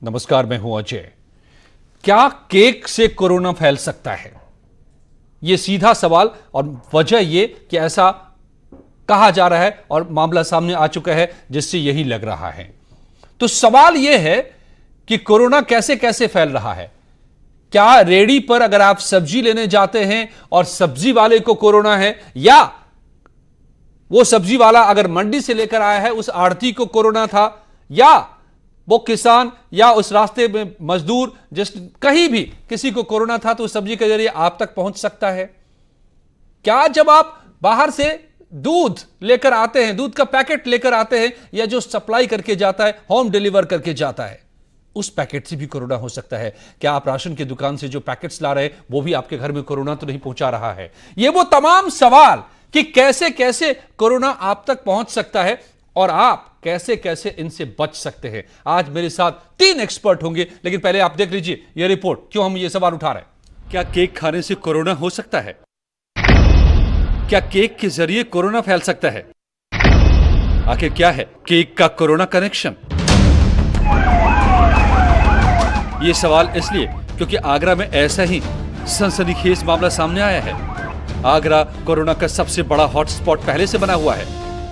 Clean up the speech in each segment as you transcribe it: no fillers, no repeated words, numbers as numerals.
नमस्कार, मैं हूं अजय। क्या केक से कोरोना फैल सकता है? यह सीधा सवाल, और वजह यह कि ऐसा कहा जा रहा है और मामला सामने आ चुका है जिससे यही लग रहा है। तो सवाल यह है कि कोरोना कैसे कैसे फैल रहा है। क्या रेडी पर अगर आप सब्जी लेने जाते हैं और सब्जी वाले को कोरोना है, या वो सब्जी वाला अगर मंडी से लेकर आया है उस आढ़ती को कोरोना था, या वो किसान या उस रास्ते में मजदूर जिस कहीं भी किसी को कोरोना था तो उस सब्जी के जरिए आप तक पहुंच सकता है। क्या जब आप बाहर से दूध लेकर आते हैं, दूध का पैकेट लेकर आते हैं, या जो सप्लाई करके जाता है, होम डिलीवर करके जाता है, उस पैकेट से भी कोरोना हो सकता है? क्या आप राशन की दुकान से जो पैकेट्स ला रहे हैं वो भी आपके घर में कोरोना तो नहीं पहुंचा रहा है? ये वो तमाम सवाल कि कैसे कैसे कोरोना आप तक पहुंच सकता है और आप कैसे कैसे इनसे बच सकते हैं। आज मेरे साथ 3 एक्सपर्ट होंगे, लेकिन पहले आप देख लीजिए यह रिपोर्ट। क्यों हम ये सवाल उठा रहे हैं? क्या केक खाने से कोरोना हो सकता है? क्या केक के जरिए कोरोना फैल सकता है? आखिर क्या है केक का कोरोना कनेक्शन? यह सवाल इसलिए क्योंकि आगरा में ऐसा ही सनसनीखेज मामला सामने आया है। आगरा कोरोना का सबसे बड़ा हॉटस्पॉट पहले से बना हुआ है।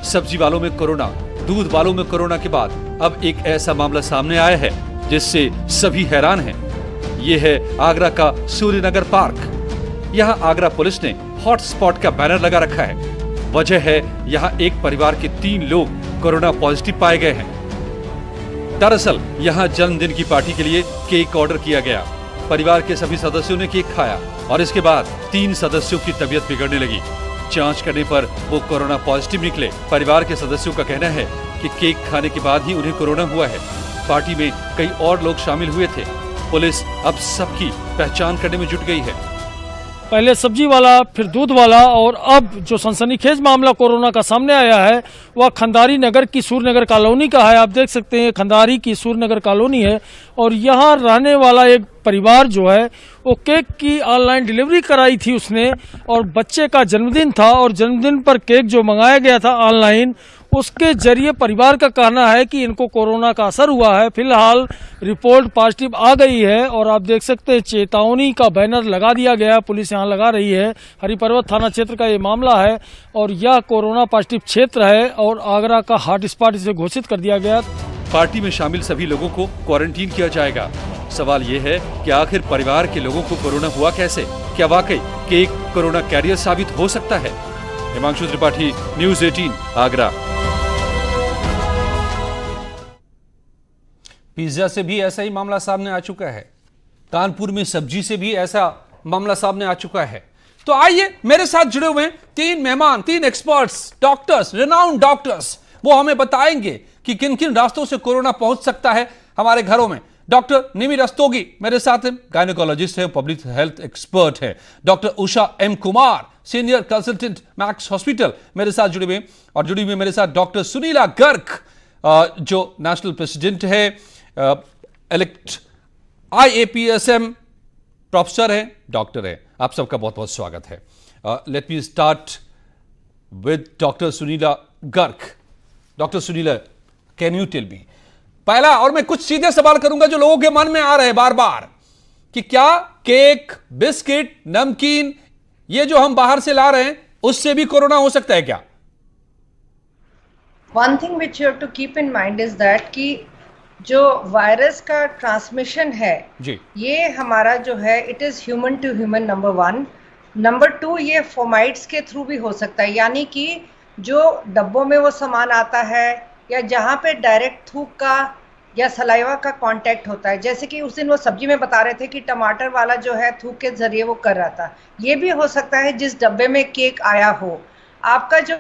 सब्जी वालों में कोरोना, दूध वालों में कोरोना के बाद अब एक ऐसा मामला सामने आया है जिससे सभी हैरान हैं। यह है आगरा का सूर्यनगर पार्क। यहां आगरा पुलिस ने हॉटस्पॉट का बैनर लगा रखा है। वजह है यहां एक परिवार के 3 लोग कोरोना पॉजिटिव पाए गए हैं। दरअसल यहां जन्मदिन की पार्टी के लिए केक ऑर्डर किया गया। परिवार के सभी सदस्यों ने केक खाया और इसके बाद 3 सदस्यों की तबीयत बिगड़ने लगी। जांच करने पर वो कोरोना पॉजिटिव निकले। परिवार के सदस्यों का कहना है कि केक खाने के बाद ही उन्हें कोरोना हुआ है। पार्टी में कई और लोग शामिल हुए थे। पुलिस अब सबकी पहचान करने में जुट गई है। पहले सब्जी वाला, फिर दूध वाला, और अब जो सनसनीखेज मामला कोरोना का सामने आया है वह खंदारी नगर की सूर्यनगर कॉलोनी का है। आप देख सकते हैं खंदारी की सूर्यनगर कॉलोनी है और यहाँ रहने वाला एक परिवार जो है वो केक की ऑनलाइन डिलीवरी कराई थी उसने, और बच्चे का जन्मदिन था और जन्मदिन पर केक जो मंगाया गया था ऑनलाइन, उसके जरिए परिवार का कहना है कि इनको कोरोना का असर हुआ है। फिलहाल रिपोर्ट पॉजिटिव आ गई है और आप देख सकते हैं चेतावनी का बैनर लगा दिया गया, पुलिस यहाँ लगा रही है। हरिपर्वत थाना क्षेत्र का ये मामला है और यह कोरोना पॉजिटिव क्षेत्र है और आगरा का हॉटस्पॉट इसे घोषित कर दिया गया। पार्टी में शामिल सभी लोगों को क्वारंटीन किया जाएगा। सवाल ये है कि आखिर परिवार के लोगों को कोरोना हुआ कैसे? क्या वाकई केक कोरोना कैरियर साबित हो सकता है? हिमांशु त्रिपाठी, न्यूज़ 18, आगरा। पिज्जा से भी ऐसा ही मामला सामने आ चुका है। कानपुर में सब्जी से भी ऐसा मामला सामने आ चुका है। तो आइए मेरे साथ जुड़े हुए 3 मेहमान, 3 एक्सपर्ट्स, डॉक्टर्स, रिनाउंड डॉक्टर्स। वो हमें बताएंगे कि किन किन रास्तों से कोरोना पहुंच सकता है हमारे घरों में। डॉक्टर निमि रस्तोगी मेरे साथ हैं, गायनेकोलॉजिस्ट है, पब्लिक हेल्थ एक्सपर्ट है। Doctor Usha M Kumar, senior consultant Max Hospital, मेरे साथ जुड़े हुए। और जुड़ी हुई मेरे साथ डॉक्टर सुनीला गर्ग, जो नेशनल प्रेसिडेंट है, IAPSM प्रोफेसर है, डॉक्टर है। आप सबका बहुत बहुत स्वागत है। Let me start with doctor Sunila Garg. Doctor Sunila, can you tell me, पहला, और मैं कुछ सीधे सवाल करूंगा जो लोगों के मन में आ रहे हैं बार बार, कि क्या केक, बिस्किट, नमकीन, ये जो हम बाहर से ला रहे हैं उससे भी कोरोना हो सकता है क्या? One thing which you have to keep in mind is that कि जो वायरस का ट्रांसमिशन है जी, ये हमारा जो है it is human to human, number 1। Number 2, ये फोमाइट्स के थ्रू भी हो सकता है, यानी कि जो डब्बों में वो सामान आता है या जहाँ पे डायरेक्ट थूक का या सलाइवा का कांटेक्ट होता है। जैसे कि उस दिन वो सब्जी में बता रहे थे कि टमाटर वाला जो है थूक के जरिए वो कर रहा था। ये भी हो सकता है जिस डब्बे में केक आया हो, आपका जो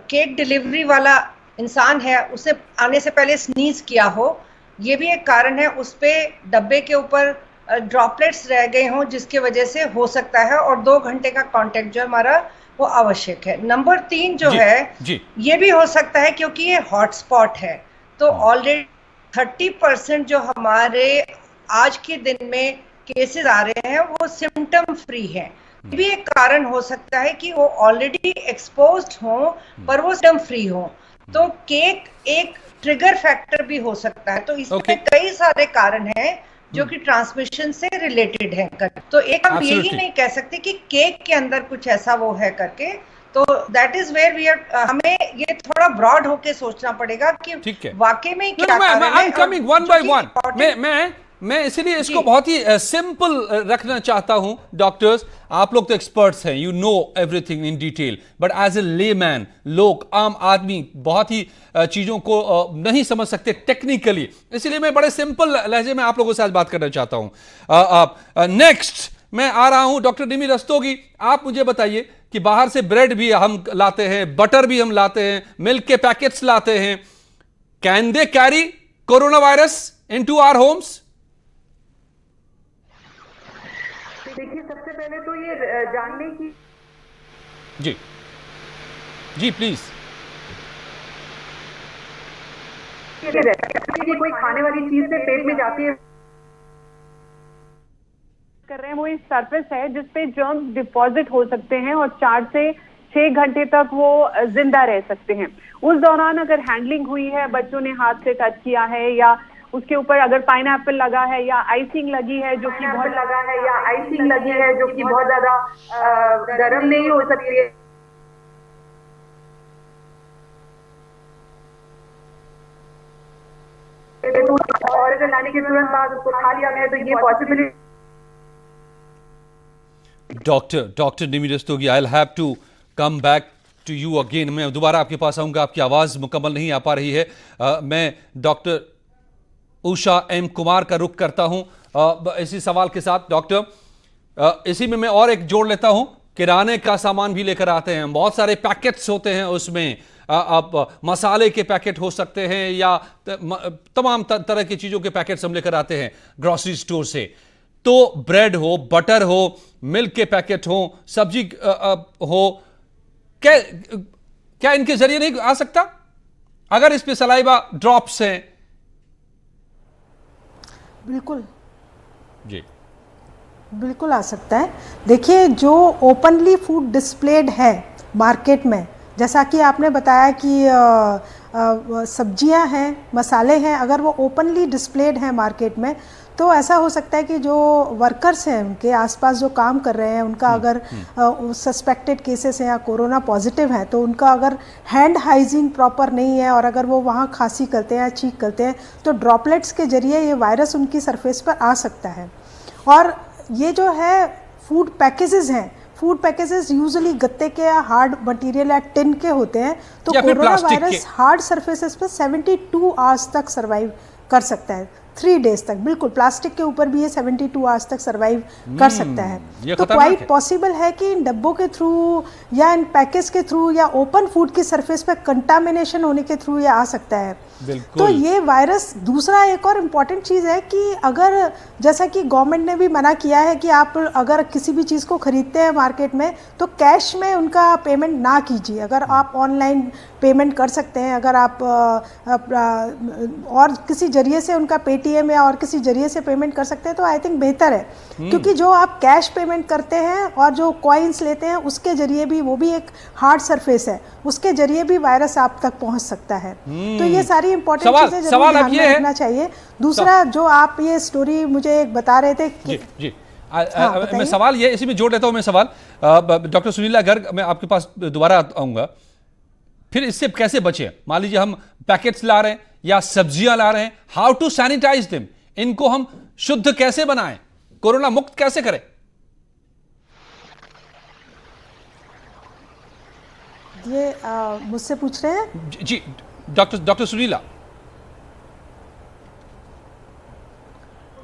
केक डिलीवरी वाला इंसान है उसे आने से पहले स्नीज किया हो, ये भी एक कारण है। उस पे डब्बे के ऊपर ड्रॉपलेट्स रह गए हों जिसकी वजह से हो सकता है, और 2 घंटे का कांटेक्ट जो हमारा वो आवश्यक है। नंबर 3 जो है ये भी हो सकता है क्योंकि ये हॉटस्पॉट है, तो ऑलरेडी 30% जो हमारे आज के दिन में केसेस आ रहे हैं वो सिम्टम फ्री हैं। ये भी एक कारण हो सकता है कि वो ऑलरेडी एक्सपोज्ड हों पर वो सिम्टम फ्री हों। तो केक एक ट्रिगर फैक्टर भी हो सकता है। तो इसमें कई सारे कारण हैं जो कि ट्रांसमिशन से रिलेटेड है। तो एक हम यही नहीं कह सकते कि केक के अंदर कुछ ऐसा वो है करके। तो that is where we are, हमें ये थोड़ा ब्रॉड होके सोचना पड़ेगा कि वाकई में क्या कारण है। I am coming one by one. मैं इसीलिए इसको बहुत ही सिंपल रखना चाहता हूं। डॉक्टर्स, आप लोग तो एक्सपर्ट्स हैं, you know everything in detail, but as a layman, लोग, आम आदमी बहुत ही चीजों को नहीं समझ सकते टेक्निकली, इसलिए मैं बड़े सिंपल लहजे में आप लोगों से आज बात करना चाहता हूं। नेक्स्ट मैं आ रहा हूं डॉक्टर निमि रस्तोगी। आप मुझे बताइए कि बाहर से ब्रेड भी हम लाते हैं, बटर भी हम लाते हैं, मिल्क के पैकेट्स लाते हैं, can they carry corona virus into our homes? देखिए, सबसे पहले तो ये जानने की जी प्लीज। कोई खाने वाली चीज से पेट में जाती है कर रहे हैं, वो एक सरफेस है जिसपे जर्म्स डिपॉजिट हो सकते हैं और 4 से 6 घंटे तक वो जिंदा रह सकते हैं। उस दौरान अगर हैंडलिंग हुई है, बच्चों ने हाथ से टच किया है, या उसके ऊपर अगर पाइनएप्पल लगा है या आइसिंग लगी है जो कि बहुत ज्यादा गर्म नहीं हो सकती है, और अगर लाने के तुरंत बाद उसको खा लिया गया तो ये possibility. Doctor Nimi Rastogi, I will have to come back to you again. मैं दोबारा आपके पास आऊंगा, आपकी आवाज मुकम्मल नहीं आ पा रही है। मैं डॉक्टर उषा एम कुमार का रुख करता हूं इसी सवाल के साथ। डॉक्टर, इसी में मैं और एक जोड़ लेता हूं, किराने का सामान भी लेकर आते हैं, बहुत सारे पैकेट्स होते हैं उसमें, अब मसाले के पैकेट हो सकते हैं या तमाम तरह की चीजों के पैकेट्स हम लेकर आते हैं ग्रोसरी स्टोर से। तो ब्रेड हो, बटर हो, मिल्क के पैकेट हो, सब्जी हो, क्या इनके जरिए नहीं आ सकता अगर इस पे सलाइवा ड्रॉप्स हैं? बिल्कुल जी, बिल्कुल आ सकता है। देखिए, जो ओपनली फूड डिस्प्लेड है मार्केट में, जैसा कि आपने बताया कि सब्जियां हैं, मसाले हैं, अगर वो ओपनली डिस्प्लेड हैं मार्केट में, तो ऐसा हो सकता है कि जो वर्कर्स हैं उनके आसपास जो काम कर रहे हैं, उनका अगर सस्पेक्टेड केसेस हैं या कोरोना पॉजिटिव हैं, तो उनका अगर हैंड हाइजीन प्रॉपर नहीं है और अगर वो वहाँ खांसी करते हैं या छींक करते हैं, तो ड्रॉपलेट्स के जरिए ये वायरस उनकी सरफेस पर आ सकता है। और ये जो है फूड पैकेजेस हैं, फूड पैकेजेस यूजुअली गत्ते के या हार्ड मटेरियल या टिन के होते हैं, तो कोरोना वायरस हार्ड सरफेसेस पर 72 आवर्स तक सर्वाइव कर सकता है, 3 डेज तक। बिल्कुल, प्लास्टिक के ऊपर भी ये 72 आवर्स तक सर्वाइव कर सकता है। तो क्वाइट पॉसिबल है कि इन डब्बों के थ्रू या इन पैकेज के थ्रू या ओपन फूड की सरफेस पे कंटामिनेशन होने के थ्रू ये आ सकता है। तो ये वायरस, दूसरा एक और इम्पॉर्टेंट चीज़ है कि अगर, जैसा कि गवर्नमेंट ने भी मना किया है कि आप अगर किसी भी चीज़ को खरीदते हैं मार्केट में, तो कैश में उनका पेमेंट ना कीजिए। अगर आप ऑनलाइन पेमेंट कर सकते हैं, अगर आप और किसी जरिए से उनका पेटीएम या और किसी जरिए से पेमेंट कर सकते हैं, तो आई थिंक बेहतर है। क्योंकि जो आप कैश पेमेंट करते हैं और जो कॉइन्स लेते हैं, उसके जरिए भी, वो भी एक हार्ड सरफेस है, उसके जरिए भी वायरस आप तक पहुंच सकता है। तो ये सारी इंपॉर्टेंट चीजें जरूर ध्यान में रखना चाहिए। दूसरा, जो आप ये स्टोरी मुझे एक बता रहे थे कि जी, मैं सवाल ये इसी में जोड़ लेता हूं। मैं सवाल डॉक्टर सुनीला गर्ग, मैं आपके पास दोबारा आऊंगा। फिर इससे कैसे बचे? मान लीजिए हम पैकेट्स ला रहे हैं या सब्जियां ला रहे हैं, हाउ टू सैनिटाइज देम, इनको हम शुद्ध कैसे बनाएं, कोरोना मुक्त कैसे करें? ये मुझसे पूछ रहे हैं? जी डॉक्टर सुनीला।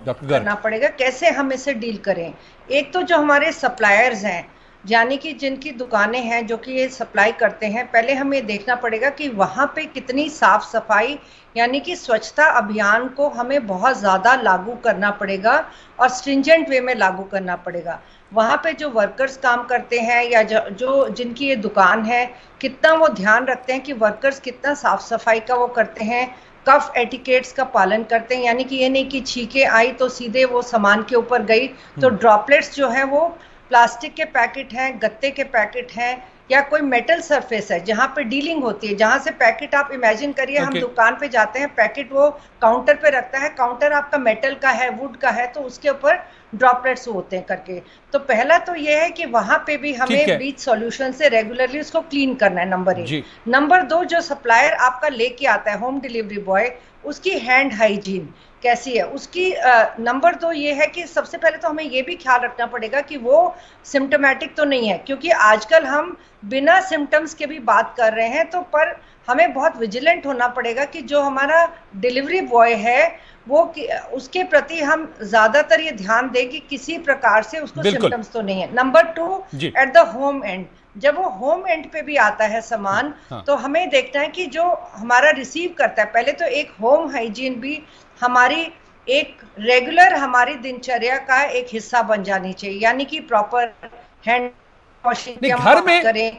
डॉक्टर करना पड़ेगा कैसे हम इसे डील करें। एक तो जो हमारे सप्लायर्स हैं, यानी कि जिनकी दुकानें हैं जो कि ये सप्लाई करते हैं, पहले हमें ये देखना पड़ेगा कि वहाँ पे कितनी साफ सफाई, यानी कि स्वच्छता अभियान को हमें बहुत ज़्यादा लागू करना पड़ेगा और स्ट्रिंजेंट वे में लागू करना पड़ेगा। वहाँ पे जो वर्कर्स काम करते हैं या जो जिनकी ये दुकान है, कितना वो ध्यान रखते हैं कि वर्कर्स कितना साफ सफाई का वो करते हैं, कफ एटिकेट्स का पालन करते हैं। यानी कि ये नहीं कि छींके आई तो सीधे वो सामान के ऊपर गई, तो ड्रॉपलेट्स जो है वो प्लास्टिक के पैकेट हैं, गत्ते के पैकेट हैं या कोई मेटल सरफेस है जहां पे डीलिंग होती है, जहां से पैकेट आप इमेजिन करिए हम दुकान पे जाते हैं, पैकेट वो काउंटर पे रखता है, काउंटर आपका मेटल का है, वुड का है, तो उसके ऊपर ड्रॉपलेट्स होते हैं करके। तो पहला तो ये है कि वहां पे भी हमें ब्लीच सॉल्यूशन से रेगुलरली उसको क्लीन करना है, नंबर 1। नंबर 2, जो सप्लायर आपका लेके आता है, होम डिलीवरी बॉय, उसकी हैंड हाइजीन कैसी है उसकी। नंबर 2 ये है कि सबसे पहले तो हमें ये भी ख्याल रखना पड़ेगा कि वो सिम्टोमेटिक तो नहीं है, क्योंकि आजकल हम बिना सिम्टम्स के भी बात कर रहे हैं, तो पर हमें बहुत विजिलेंट होना पड़ेगा कि जो हमारा डिलीवरी बॉय है वो उसके प्रति हम ज्यादातर ये ध्यान दें कि किसी प्रकार से उसको सिम्टम्स तो नहीं है। Number 2, at the home and, जब वो होम एंड पे भी आता है सामान, तो हमें देखना है कि जो हमारा रिसीव करता है, पहले तो एक होम हाइजीन भी हमारी एक रेगुलर हमारी दिनचर्या का एक हिस्सा बन जानी चाहिए, यानी कि प्रॉपर हैंड वॉशिंग घर में करें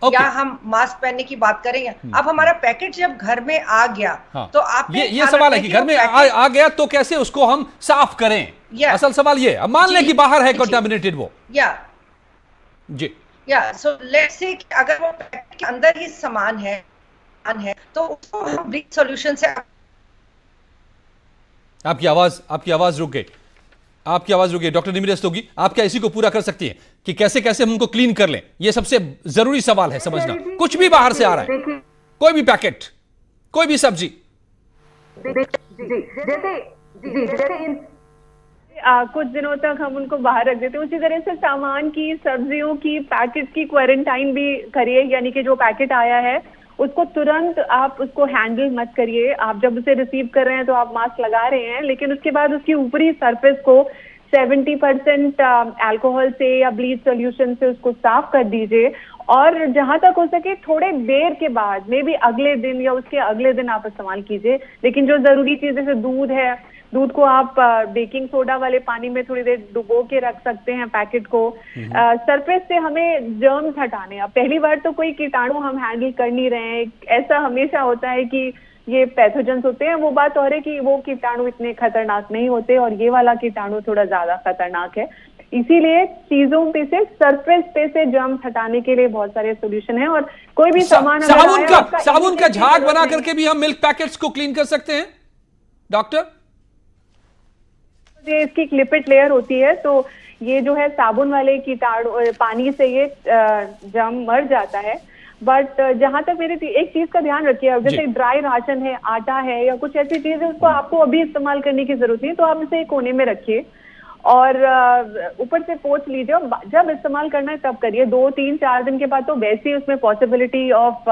या हम मास्क पहनने की बात करें। अब हमारा पैकेट जब घर में आ गया, तो आप ये सवाल है कि घर में आ गया तो कैसे उसको हम साफ करें, असल सवाल ये। अब मान लें कि बाहर है कंटामिनेटेड वो, सो लेट्स से अगर वो पैकेट के अंदर ही सामान है तो उसको हम ब्लीच सॉल्यूशन से। आपकी आवाज रुक गई, आपकी आवाज रुक गई। डॉक्टर निमि रस्तोगी, आप क्या इसी को पूरा कर सकती हैं कि कैसे कैसे हम उनको क्लीन कर लें? ये सबसे जरूरी सवाल है समझना। कुछ भी बाहर से आ रहा है, कोई भी पैकेट, कोई भी सब्जी, कुछ दिनों तक हम उनको बाहर रख देते हैं, उसी तरह से सामान की, सब्जियों की, पैकेट की क्वारंटाइन भी करिए, यानी कि जो पैकेट आया है उसको तुरंत आप उसको हैंडल मत करिए। आप जब उसे रिसीव कर रहे हैं तो आप मास्क लगा रहे हैं, लेकिन उसके बाद उसकी ऊपरी सरफेस को 70% अल्कोहल से या ब्लीच सॉल्यूशन से उसको साफ कर दीजिए, और जहां तक हो सके थोड़े देर के बाद, मे बी अगले दिन या उसके अगले दिन आप इस्तेमाल कीजिए। लेकिन जो जरूरी चीज जैसे दूध है, दूध को आप बेकिंग सोडा वाले पानी में थोड़ी देर डुबो के रख सकते हैं पैकेट को। सरफेस से हमें जर्म्स हटाने, अब पहली बार तो कोई कीटाणु हम हैंडल कर नहीं रहे हैं, ऐसा हमेशा होता है कि ये पैथोजेंस होते हैं, वो बात और है कि वो कीटाणु इतने खतरनाक नहीं होते, और ये वाला कीटाणु थोड़ा ज्यादा खतरनाक है। इसीलिए चीजों पे से, सरफेस पे से जर्म्स हटाने के लिए बहुत सारे सोल्यूशन हैं, और कोई भी सामान साबुन का झाग बना करके भी हम मिल्क पैकेट्स को क्लीन कर सकते हैं डॉक्टर? ये इसकी लिपिड लेयर होती है, तो ये जो है साबुन वाले कीटाणु, पानी से ये जर्म मर जाता है। बट जहां तक मेरे एक चीज का ध्यान रखिए, जैसे ड्राई राशन है, आटा है या कुछ ऐसी चीज है, उसको आपको अभी इस्तेमाल करने की जरूरत नहीं, तो आप इसे कोने में रखिए और ऊपर से पोंछ लीजिए, और जब इस्तेमाल करना है तब करिए। 2, 3, 4 दिन के बाद तो वैसे ही उसमें पॉसिबिलिटी ऑफ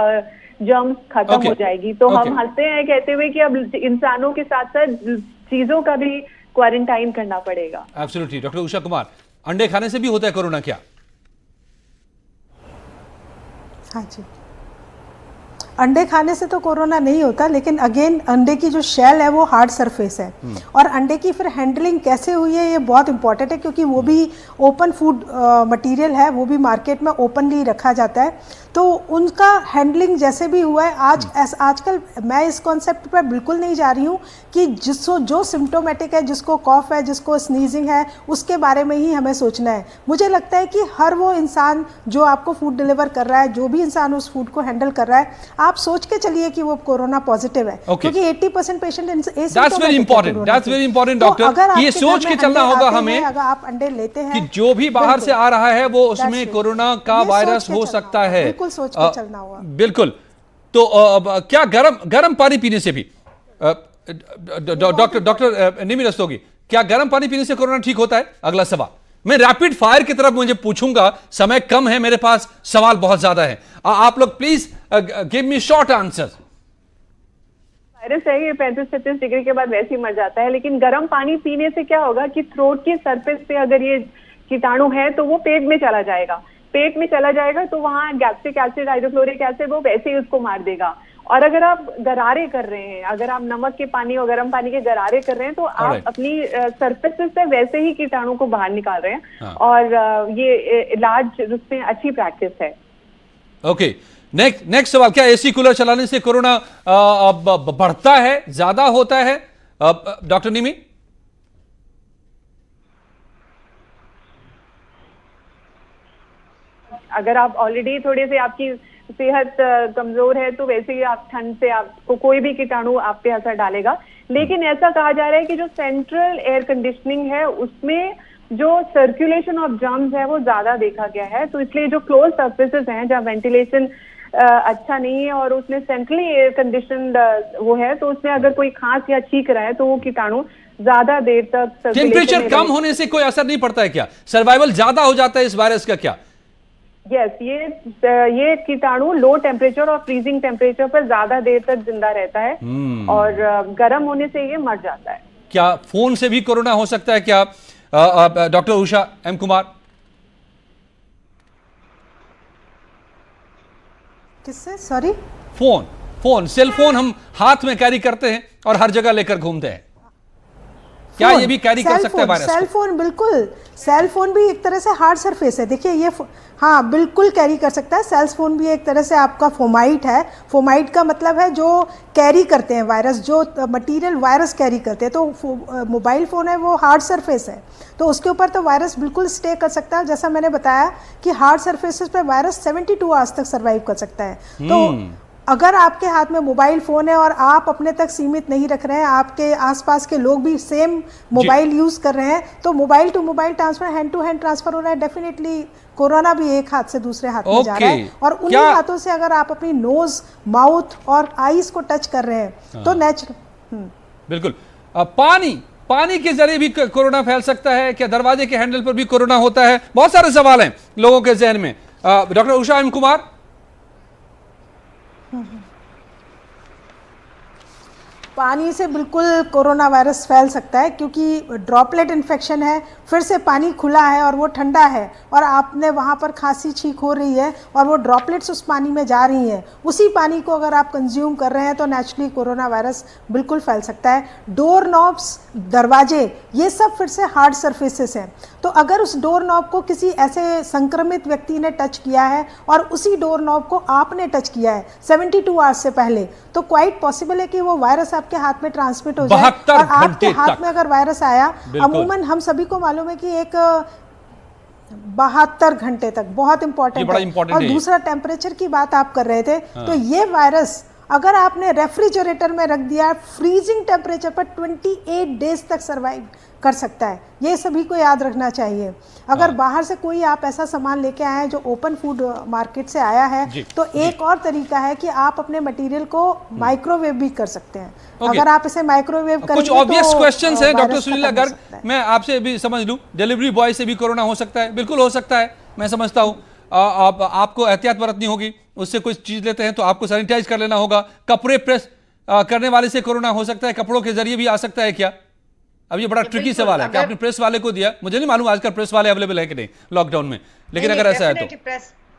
जर्म्स खत्म हो जाएगी। तो हम हंसते हैं कहते हुए कि अब इंसानों के साथ साथ चीजों का भी क्वारंटाइन करना पड़ेगा। एब्सोल्युटली। डॉक्टर उषा कुमार, अंडे खाने से भी होता है कोरोना क्या? हाँ जी, अंडे खाने से तो कोरोना नहीं होता, लेकिन अगेन अंडे की जो शेल है वो हार्ड सरफेस है, और अंडे की फिर हैंडलिंग कैसे हुई है ये बहुत इंपॉर्टेंट है, क्योंकि वो भी ओपन फूड मटेरियल है, वो भी मार्केट में ओपनली रखा जाता है, तो उनका हैंडलिंग जैसे भी हुआ है। आजकल मैं इस कॉन्सेप्ट पर बिल्कुल नहीं जा रही हूँ कि जो सिम्टोमेटिक है, जिसको कॉफ है, जिसको स्नीजिंग है, उसके बारे में ही हमें सोचना है। मुझे लगता है कि हर वो इंसान जो आपको फूड डिलीवर कर रहा है, जो भी इंसान उस फूड को हैंडल कर रहा है, आप सोच के चलिए कि वो कोरोना पॉजिटिव है, क्योंकि 80% patient that's very important doctor, ये सोच के चलना होगा हमें। अगर आप अंडे लेते हैं कि जो भी बाहर से आ रहा है वो उसमें कोरोना का वायरस हो सकता है, बिल्कुल सोच के चलना होगा। बिल्कुल। तो क्या गर्म पानी पीने से भी, डॉक्टर निमि रस्तोगी, क्या गर्म पानी पीने से कोरोना ठीक होता है? अगला सवाल मैं रैपिड फायर की तरफ मुझे पूछूंगा, समय कम है मेरे पास, सवाल बहुत ज्यादा है, आप लोग please give me short answer. Virus है ये 35-36 डिग्री के बाद वैसे ही मर जाता है, लेकिन गर्म पानी पीने से क्या होगा कि थ्रोट की सरफेस पे अगर ये कीटाणु है तो वो पेट में चला जाएगा, पेट में चला जाएगा तो वहाँ गैस्ट्रिक एसिड, हाइड्रोक्लोरिक एसिड वो वैसे ही उसको मार देगा। और अगर आप गरारे कर रहे हैं, अगर आप नमक के पानी और गर्म पानी के गरारे कर रहे हैं, तो आप अपनी सरफेस से वैसे ही कीटाणु को बाहर निकाल रहे हैं, और ये इलाज उसमें अच्छी प्रैक्टिस है। ओके, नेक्स्ट सवाल, क्या एसी कूलर चलाने से कोरोना बढ़ता है, ज्यादा होता है? डॉक्टर निमि? अगर आप ऑलरेडी थोड़े से आपकी सेहत कमजोर है तो वैसे ही आप ठंड से आपको कोई भी कीटाणु आप पे असर डालेगा। लेकिन ऐसा कहा जा रहा है कि जो सेंट्रल एयर कंडीशनिंग है उसमें जो सर्कुलेशन ऑफ जर्म्स है वो ज्यादा देखा गया है, तो इसलिए जो क्लोज सर्फेसेस हैं जहाँ वेंटिलेशन अच्छा नहीं है और उसमें सेंट्रली एयर कंडीशनड वो है, तो उसमें अगर कोई खांस या छींक रहा है तो वो कीटाणु ज्यादा देर तक टेम्परेचर कम होने से कोई असर नहीं पड़ता है क्या? सर्वाइवल ज्यादा हो जाता है इस वायरस का क्या? यस, ये कीटाणु लो टेम्परेचर और फ्रीजिंग टेम्परेचर पर ज्यादा देर तक जिंदा रहता है और गर्म होने से ये मर जाता है। क्या फोन से भी कोरोना हो सकता है क्या? डॉक्टर उषा एम कुमार, किससे? सॉरी, फोन सेल फोन हम हाथ में कैरी करते हैं और हर जगह लेकर घूमते हैं, क्या ये भी कैरी कर सकता है वायरस? सेल फोन, बिल्कुल। सेल फोन भी एक तरह से हार्ड सरफेस है, देखिए ये हाँ बिल्कुल कैरी कर सकता है। सेल फोन भी एक तरह से आपका फोमाइट है। फोमाइट का मतलब है जो कैरी करते हैं वायरस, जो मटेरियल वायरस कैरी करते हैं। तो मोबाइल फ़ोन है वो हार्ड सरफेस है, तो उसके ऊपर तो वायरस बिल्कुल स्टे कर सकता है। जैसा मैंने बताया कि हार्ड सरफेसेस पे वायरस 72 आवर्स तक सर्वाइव कर सकता है। तो अगर आपके हाथ में मोबाइल फ़ोन है और आप अपने तक सीमित नहीं रख रहे हैं, आपके आसपास के लोग भी सेम मोबाइल यूज़ कर रहे हैं, तो mobile to mobile transfer, hand to hand transfer हो रहा है। डेफिनेटली कोरोना भी एक हाथ से दूसरे हाथ में जा रहा है, और उन्हीं हाथों से अगर आप अपनी नोज, माउथ और आईज को टच कर रहे हैं तो नेचुरल। बिल्कुल। पानी के जरिए भी कोरोना फैल सकता है क्या? दरवाजे के हैंडल पर भी कोरोना होता है? बहुत सारे सवाल हैं लोगों के जहन में। डॉक्टर उषा एम कुमार, पानी से बिल्कुल कोरोना वायरस फैल सकता है, क्योंकि ड्रॉपलेट इन्फेक्शन है, फिर से पानी खुला है और वो ठंडा है और आपने वहाँ पर खांसी छींक हो रही है और वो ड्रॉपलेट्स उस पानी में जा रही हैं, उसी पानी को अगर आप कंज्यूम कर रहे हैं तो नेचुरली कोरोना वायरस बिल्कुल फैल सकता है। डोर नॉब्स, दरवाजे, ये सब फिर से हार्ड सरफेसेस हैं, तो अगर उस डोर नॉब को किसी ऐसे संक्रमित व्यक्ति ने टच किया है और उसी डोर नॉब को आपने टच किया है 72 आवर्स से पहले, तो क्वाइट पॉसिबल है कि वो वायरस आपके हाथ में ट्रांसमिट हो जाए। और आपके हाथ में अगर वायरस आया, अमूमन हम सभी को मालूम है कि एक 72 घंटे तक बहुत इंपॉर्टेंट है। और दूसरा, टेम्परेचर की बात आप कर रहे थे, तो ये वायरस अगर आपने रेफ्रिजरेटर में रख दिया फ्रीजिंग टेम्परेचर पर 28 डेज तक सर्वाइव कर सकता है। ये सभी को याद रखना चाहिए। अगर बाहर से कोई आप ऐसा सामान लेके आए हैं जो ओपन फूड मार्केट से आया है, तो एक और तरीका है कि आप अपने मटेरियल को माइक्रोवेव भी कर सकते हैं। अगर आप इसे माइक्रोवेव करेंगे, कुछ ऑब्वियस क्वेश्चंस हैं डॉक्टर सुनीला गर्ग, मैं आपसे भी समझ लूं। डिलीवरी बॉय से भी कोरोना हो सकता है? बिल्कुल हो सकता है, मैं समझता हूं। आपको एहतियात बरतनी होगी, उससे कुछ चीज लेते हैं तो आपको सैनिटाइज कर लेना होगा। कपड़े प्रेस करने वाले से कोरोना हो सकता है? कपड़ों के जरिए भी आ सकता है क्या? अब ये बड़ा ट्रिकी सवाल है कि आपने प्रेस वाले को दिया, मुझे नहीं मालूम आजकल प्रेस वाले अवेलेबल है कि नहीं लॉकडाउन में, लेकिन अगर ऐसा है तो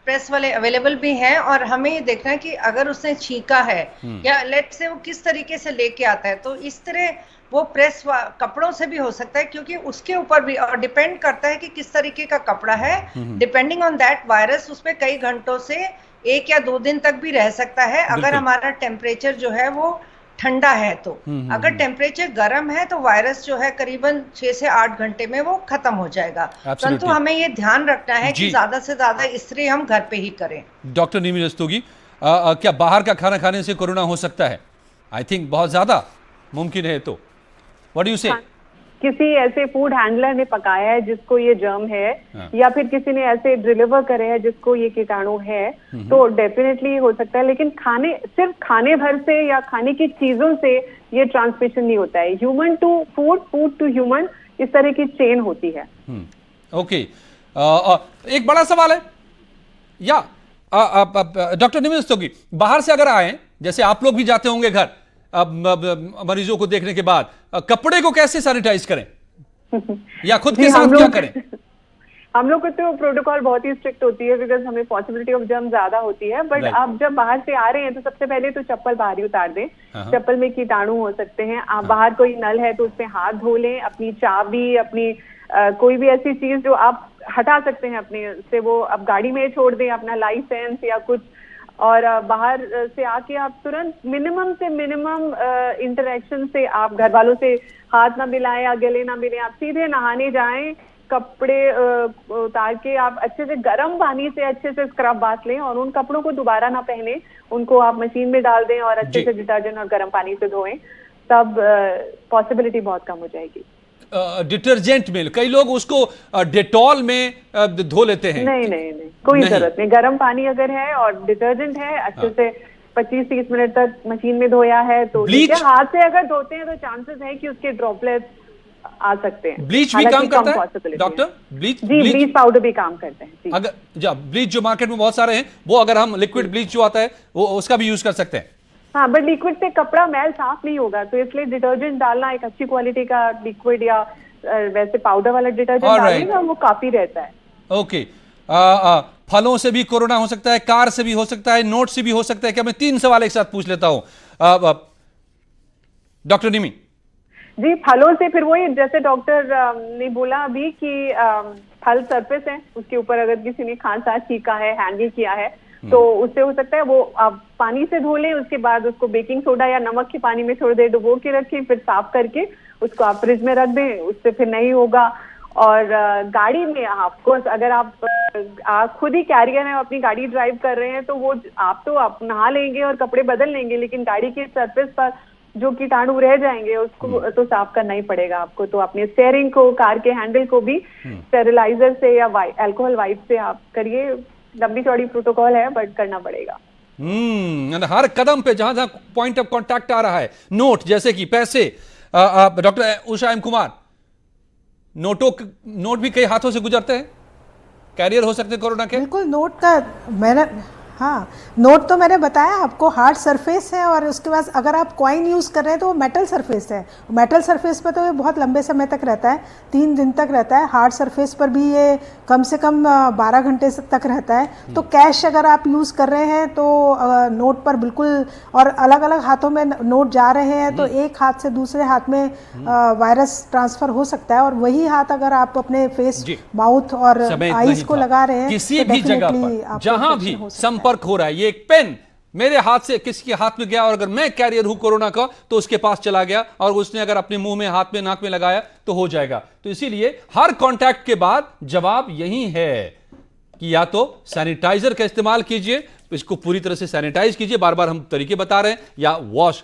प्रेस वाले अवेलेबल भी हैं। और हमें ये देखना है कि अगर उसने छींका है या लेट से वो किस तरीके से लेके आता है, तो इस तरह वो प्रेस कपड़ों से भी हो सकता है, क्योंकि उसके ऊपर भी और डिपेंड करता है कि किस तरीके का कपड़ा है। डिपेंडिंग ऑन दैट वायरस उस पर कई घंटों से 1 या 2 दिन तक भी रह सकता है, अगर हमारा टेम्परेचर जो है वो ठंडा है। तो अगर टेम्परेचर गर्म है तो वायरस जो है करीबन 6 से 8 घंटे में वो खत्म हो जाएगा। परंतु हमें ये ध्यान रखना है कि ज्यादा से ज्यादा स्प्रे हम घर पे ही करें। डॉक्टर निमि रस्तोगी, क्या बाहर का खाना खाने से कोरोना हो सकता है? आई थिंक बहुत ज्यादा मुमकिन है, तो व्हाट डू यू से? किसी ऐसे फूड हैंडलर ने पकाया है जिसको ये जर्म है, या फिर किसी ने ऐसे डिलीवर करे है जिसको ये कीटाणु है, तो डेफिनेटली हो सकता है। लेकिन सिर्फ खाने भर से या खाने की चीजों से ये ट्रांसमिशन नहीं होता है। Human to food, food to human, इस तरह की चेन होती है। ओके, एक बड़ा सवाल है या डॉक्टर निमि रस्तोगी, बाहर से अगर आए, जैसे आप लोग भी जाते होंगे घर मरीजों को देखने के बाद, कपड़े को कैसे सैनिटाइज करें या खुद के साथ क्या करें? हम लोग को तो प्रोटोकॉल बहुत ही स्ट्रिक्ट होती है, बिकॉज हमें पॉसिबिलिटी ऑफ जर्म ज्यादा होती है। बट आप जब बाहर से आ रहे हैं तो सबसे पहले तो चप्पल बाहर ही उतार दें। चप्पल में कीटाणु हो सकते हैं। आप बाहर कोई नल है तो उसमें हाथ धो लें। अपनी चाबी, अपनी कोई भी ऐसी चीज जो आप हटा सकते हैं अपने से, वो आप गाड़ी में छोड़ दें, अपना लाइसेंस या कुछ। और बाहर से आके आप तुरंत मिनिमम से मिनिमम इंटरेक्शन से आप घर वालों से हाथ ना मिलाएं या गले ना मिलें। आप सीधे नहाने जाएं कपड़े उतार के आप अच्छे से गर्म पानी से अच्छे से स्क्रब बाथ लें और उन कपड़ों को दोबारा ना पहने, उनको आप मशीन में डाल दें और अच्छे से डिटर्जेंट और गर्म पानी से धोएं, तब पॉसिबिलिटी बहुत कम हो जाएगी। डिटर्जेंट में कई लोग उसको डेटॉल में धो लेते हैं। नहीं, कोई जरूरत नहीं। गर्म पानी अगर है और डिटर्जेंट है, अच्छे से 25-30 मिनट तक मशीन में धोया है तो ठीक है। हाथ से अगर धोते हैं तो चांसेस है कि उसके ड्रॉपलेट्स आ सकते हैं। ब्लीच भी काम करता है डॉक्टर? ब्लीच पाउडर भी काम करते हैं। अगर ब्लीच जो मार्केट में बहुत सारे हैं, वो अगर हम लिक्विड ब्लीच जो आता है वो उसका भी यूज कर सकते हैं। हाँ, बट लिक्विड से कपड़ा मैल साफ नहीं होगा, तो इसलिए डिटर्जेंट डालना, एक अच्छी क्वालिटी का लिक्विड या वैसे पाउडर वाला डिटर्जेंट डालेगा, वो काफी रहता है। ओके, फलों से भी कोरोना हो सकता है, कार से भी हो सकता है, नोट से भी हो सकता है। क्या मैं 3 सवाल एक साथ पूछ लेता हूं डॉक्टर निमी? जी, फलों से फिर वही जैसे डॉक्टर ने बोला अभी कि फल सरफेस है, उसके ऊपर अगर किसी ने खांसा छींका है, हैंडल किया है, तो उससे हो सकता है। वो आप पानी से धो लें, उसके बाद उसको बेकिंग सोडा या नमक के पानी में थोड़ी देर डुबो के रखें, फिर साफ करके उसको आप फ्रिज में रख दें, उससे फिर नहीं होगा। और गाड़ी में ऑफकोर्स अगर आप खुद ही कैरियर हैं, अपनी गाड़ी ड्राइव कर रहे हैं, तो वो आप नहा लेंगे और कपड़े बदल लेंगे, लेकिन गाड़ी के सरफेस पर जो कीटाणु रह जाएंगे उसको तो साफ करना ही पड़ेगा आपको। तो अपने स्टीयरिंग को, कार के हैंडल को भी स्टेरिलाइजर से या अल्कोहल वाइप से आप करिए। लंबी चौड़ी प्रोटोकॉल है, बट करना पड़ेगा। हर कदम पे जहां जहां पॉइंट ऑफ कांटेक्ट आ रहा है, नोट जैसे कि पैसे, doctor Usha M Kumar, note भी कई हाथों से गुजरते हैं, कैरियर हो सकते हैं कोरोना के। बिल्कुल, नोट का नोट तो मैंने बताया आपको, हार्ड सरफेस है, और उसके बाद अगर आप कॉइन यूज़ कर रहे हैं तो वो मेटल सरफेस है। मेटल सरफेस पर तो ये बहुत लंबे समय तक रहता है, 3 दिन तक रहता है। हार्ड सरफेस पर भी ये कम से कम 12 घंटे तक रहता है। तो कैश अगर आप यूज़ कर रहे हैं तो नोट पर बिल्कुल, और अलग अलग हाथों में नोट जा रहे हैं तो एक हाथ से दूसरे हाथ में वायरस ट्रांसफर हो सकता है। और वही हाथ अगर आप अपने फेस, माउथ और आईज को लगा रहे हैं, किसी भी जगह पर जहां भी संपर्क हो रहा है, ये एक पेन मेरे हाथ से किसी के हाथ में गया और अगर मैं कैरियर हूं कोरोना का तो उसके पास चला गया और उसने अगर अपने मुंह में, हाथ में, नाक में लगाया तो हो जाएगा। तो इसीलिए हर कांटेक्ट के बाद जवाब यही है कि या तो सैनिटाइजर का इस्तेमाल कीजिए, इसको पूरी तरह से सैनिटाइज कीजिए, बार बार हम तरीके बता रहे हैं, या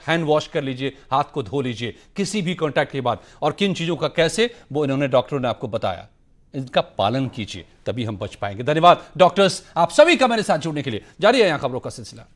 हैंड वॉश कर लीजिए, हाथ को धो लीजिए किसी भी कांटेक्ट के बाद। और किन चीजों का कैसे, वो इन्होंने, डॉक्टरों ने आपको बताया, इनका पालन कीजिए, तभी हम बच पाएंगे। धन्यवाद डॉक्टर्स, आप सभी का मेरे साथ जुड़ने के लिए। जारी है यहां खबरों का सिलसिला।